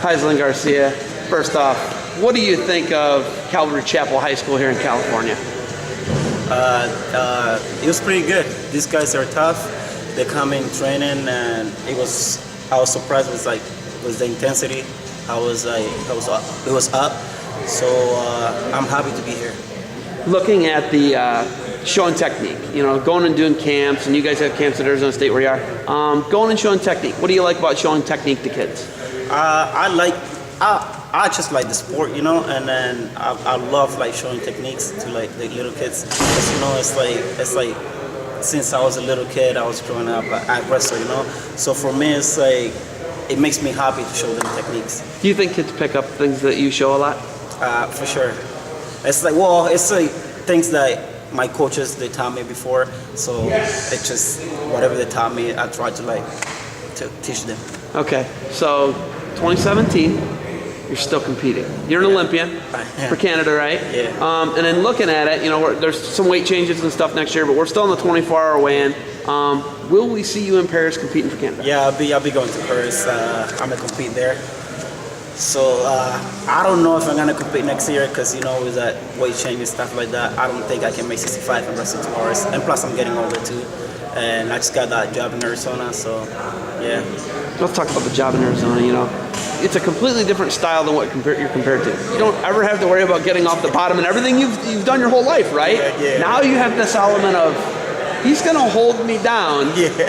Haislan Garcia, first off, what do you think of Calvary Chapel High School here in California? It was pretty good. These guys are tough. They come in training, and I was surprised with the intensity. It was up. So I'm happy to be here. Looking at the showing technique, going and doing camps, and you guys have camps at Arizona State where you are. Going and showing technique. What do you like about showing technique to kids? I just like the sport, and then I love showing techniques to the little kids. Because, it's like since I was a little kid, I was growing up at wrestle, So for me, it's it makes me happy to show them techniques. Do you think kids pick up things that you show a lot? For sure. It's things that my coaches they taught me before. So it's just whatever they taught me, I try to teach them. Okay, so 2017, you're still competing. You're an Olympian for Canada, right? Yeah. And then looking at it, there's some weight changes and stuff next year, but we're still in the 24-hour weigh-in. Will we see you in Paris competing for Canada? Yeah, I'll be going to Paris. I'm gonna compete there. So I don't know if I'm gonna compete next year because with that weight change and stuff like that, I don't think I can make 65 in less than 2 hours. And plus, I'm getting older too, and I just got that job in Arizona. So yeah. Let's talk about the job in Arizona. It's a completely different style than what you're compared to. You don't ever have to worry about getting off the bottom and everything you've done your whole life, right? Yeah. Now you have this element of he's gonna hold me down,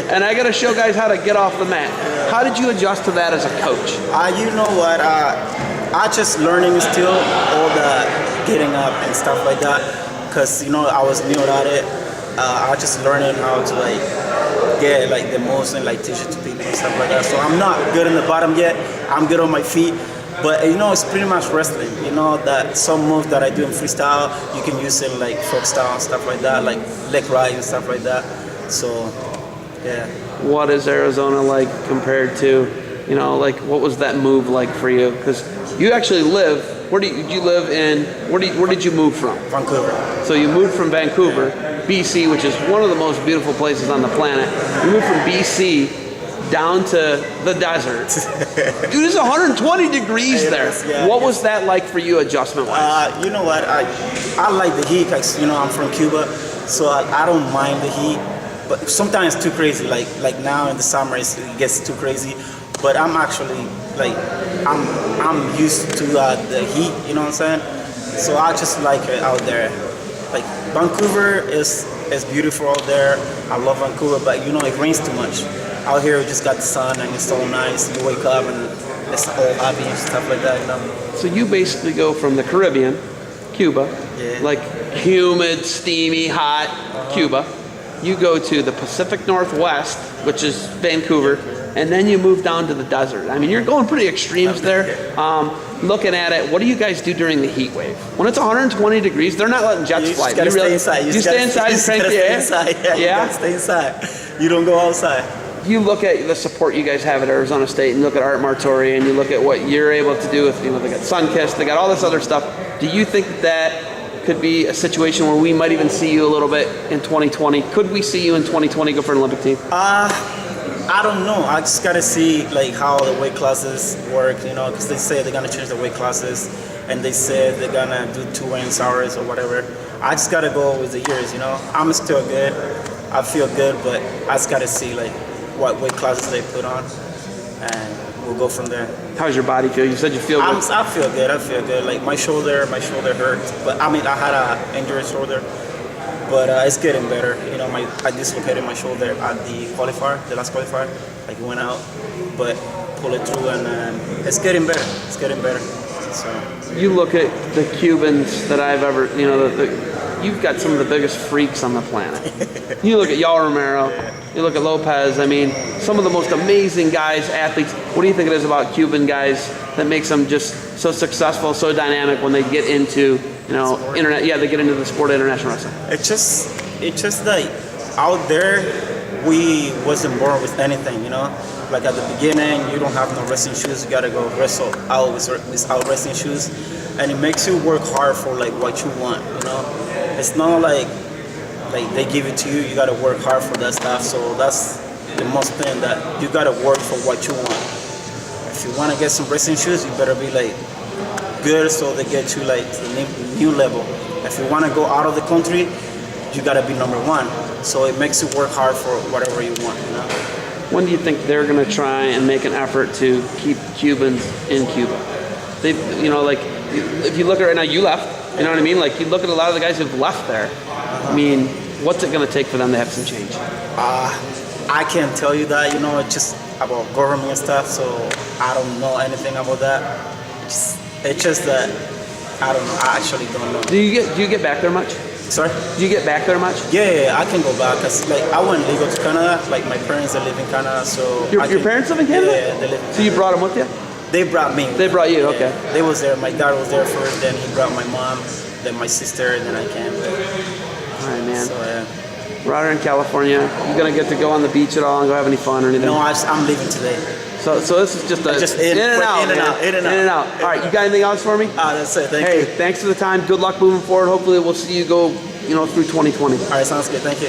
and I gotta show guys how to get off the mat. How did you adjust to that as a coach? You know what? I just learning still all the getting up and stuff like that, because I was new at it. I just learning how to get the most and teach it to people and stuff like that. So I'm not good in the bottom yet. I'm good on my feet. But it's pretty much wrestling. That some moves that I do in freestyle, you can use it folk style and stuff like that, like leg ride and stuff like that. So, yeah. What is Arizona like compared to, what was that move like for you? Because you actually live. Where did you live in? Where did you move from? Vancouver. So you moved from Vancouver, BC, which is one of the most beautiful places on the planet. You moved from BC down to the desert. Dude, it's 120 degrees there. What was that like for you adjustment-wise? You know what? I like the heat because, I'm from Cuba, so I don't mind the heat. But sometimes it's too crazy. Like now in the summer, it gets too crazy. But I'm actually, I'm used to the heat, you know what I'm saying? So I just like it out there. Vancouver is beautiful out there. I love Vancouver, but it rains too much. Out here, we just got the sun and it's so nice. You wake up and it's all happy and stuff like that, So you basically go from the Caribbean, Cuba, humid, steamy, hot Cuba. You go to the Pacific Northwest, which is Vancouver, and then you move down to the desert. I mean, you're going pretty extremes there. Looking at it, what do you guys do during the heat wave? When it's 120 degrees, they're not letting jets fly. You gotta stay inside. You stay inside and crank the air? Yeah, you gotta stay inside. You don't go outside. You look at the support you guys have at Arizona State, and you look at Art Martori, and you look at what you're able to do with, they got Sunkist, they got all this other stuff. Do you think that could be a situation where we might even see you a little bit in 2020? Could we see you in 2020 go for an Olympic team? I don't know. I just gotta see how the weight classes work, because they say they're gonna change the weight classes, and they said they're gonna do 2 range hours or whatever. I just gotta go with the years, I'm still good. I feel good, but I just gotta see what weight classes they put on, and we'll go from there. How's your body feel? You said you feel good. I feel good. My shoulder hurts, but I had an injured shoulder, but it's getting better. I dislocated my shoulder at the last qualifier. It went out, but pull it through, and it's getting better. It's getting better. So you look at the Cubans that I've ever, you've got some of the biggest freaks on the planet. You look at Yael Romero, you look at Lopez. I mean, some of the most amazing guys, athletes. What do you think it is about Cuban guys that makes them just so successful, so dynamic when they get into, internet? Yeah, they get into the sport of international wrestling. It's just out there, we wasn't born with anything, At the beginning, you don't have no wrestling shoes. You gotta go wrestle out without wrestling shoes, and it makes you work hard for what you want. It's not like they give it to you. You gotta work hard for that stuff. So that's the most thing, that you gotta work for what you want. If if you want to get some racing shoes, you better be like good, so they get you like to the new level. If you want to go out of the country, you gotta be number one. So it makes you work hard for whatever you want. You know? When do you think they're going to try and make an effort to keep Cubans in Cuba? They, you know, like if you look at right now, you left. You know what I mean? Like you look at a lot of the guys who've left there. I mean, what's it going to take for them to have some change? I can't tell you that. You know, it's just about government and stuff. So I don't know anything about that. It's just that I don't know. I actually don't know. Do you get back there much? Sorry? Do you get back there much? Yeah, I can go back. Cause like I went legal to Canada. Like my parents, they live in Canada, so Your parents live in Canada? Yeah, they live in Canada. So you brought them with you? They brought me. They brought you, Yeah. okay. They was there. My dad was there first. Then he brought my mom. Then my sister, and then I came. All right, man. So yeah. We're out here in California. You gonna get to go on the beach at all and go have any fun or anything? No, I'm leaving today. So this is just in and out, in and man. out, in and In and out. All right, you got anything else for me? That's it. Thank Hey, you. thanks for the time. Good luck moving forward. Hopefully we'll see you go, through 2020. All right, sounds good. Thank you.